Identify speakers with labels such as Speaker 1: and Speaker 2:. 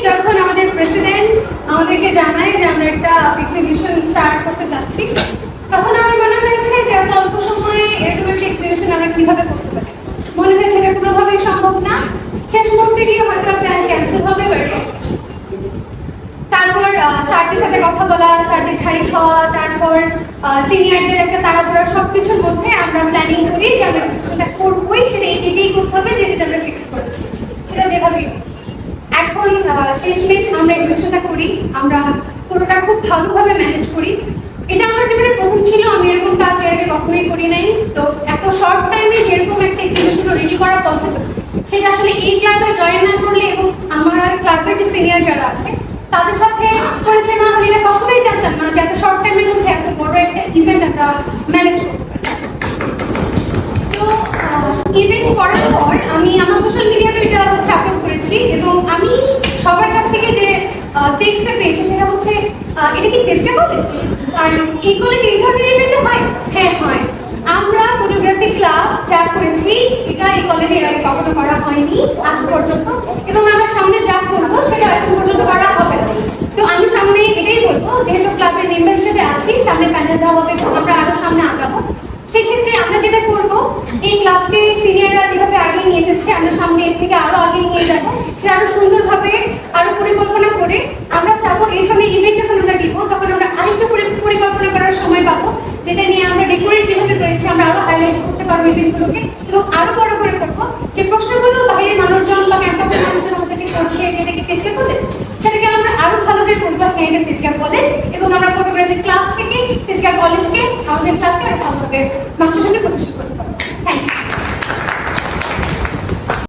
Speaker 1: যখন আমাদের প্রেসিডেন্ট আমাদেরকে জানায় যে আমরা একটা এক্সিবিশন স্টার্ট করতে যাচ্ছি, তখন আমার মনে হয়েছে যে এত অল্প সময়ে এরকম একটা এক্সিবিশন আমরা কিভাবে করতে পারি। মনে হয়েছে এটা কোনোভাবেই সম্ভব না। শেষ মুহূর্তে গিয়ে হয়তো প্ল্যান ক্যান্সেল হবে বা এরকম কিছু। তারপর স্যারদের সাথে কথা বলা, স্যারদের ছাড়ি খাওয়া, তারপর সিনিয়রদের একটা তাড়াহুড়া, সবকিছুর মধ্যে আমরা প্ল্যানিং করি যে আমরা সেটা করবোই, সেটা এটাই করতে হবে যেটা আমরা ফিক্স করেছি, সেটা যেভাবেই। এখন শেষমেশ আমরা এক্সিবিশনটা করি, আমরা পুরোটা খুব ভালোভাবে ম্যানেজ করি। এটা আমার জীবনে প্রথম ছিল, আমি এরকম কাজ এর আগে কখনোই করি নাই। তো এত শর্ট টাইমে যেরকম একটা এক্সিবিশন রেডি করা পসিবল, সেটা আসলে এই ক্লাবে জয়েন না করলে এবং আমার ক্লাবের যে সিনিয়র যারা আছে তাদের সাথে পরিচয় না হলে এটা কখনোই জানতাম না যে এত শর্ট টাইমের মধ্যে এত বড় একটা ইভেন্ট আমরা ম্যানেজ করতে পারি। তো ইভেন্ট করার পর আমি আমার সোশ্যাল মিডিয়াতে এটা হচ্ছে আপলোড করেছি এবং আমি সবার কাছ থেকে যে টেক্সটটা পেয়েছি সেটা হচ্ছে, এটা কি তেজগা কলেজ? আর এই কলেজে এই ধরনের ইভেন্ট হয়? হ্যাঁ হয়। আমরা ফটোগ্রাফি ক্লাব যা করেছি এটা এই কলেজে এর আগে কখনো করা হয়নি আজ পর্যন্ত, এবং আমরা সামনে যা করবো সেটা এখন পর্যন্ত করা হবে না। তো আমি সামনে এটাই বলবো, যেহেতু ক্লাবের মেম্বার হিসেবে আছি, সামনে প্যানেল দেওয়া হবে এবং আমরা আরো সামনে আগাবো। সেক্ষেত্রে আমরা যেটা করবো, এই ক্লাবকে সিনিয়ররা যেভাবে আগিয়ে নিয়ে এসেছে, আমরা সামনে এর থেকে আরো আগিয়ে নিয়ে যাবো, সেটা আরো সুন্দরভাবে আরো পরিকল্পনা করে আমরা চাবো এই ধরনের ইভেন্ট যখন আমরা দিব তখন আমরা আরেকটু পরিকল্পনা করার সময় পাবো, যেটা নিয়ে আমরা ডেকোরেট যেভাবে করেছি আমরা আরো হাইলাইট করতে পারবো ইভেন্টগুলোকে এবং আরো বড় করে করবো। যে প্রশ্নগুলো বাইরের মানুষজন বা ক্যাম্পাসের মানুষজন আমাদেরকে করছে যে এটা কি তেজগা কলেজ, সেটাকে আমরা আরো ভালো করে করবো, হ্যাঁ এটা তেজগা কলেজ, এবং আমরা ফটোগ্রাফি ক্লাব থেকে তেজগা কলেজকে আমাদের ক্লাবকে আরো ভালোভাবে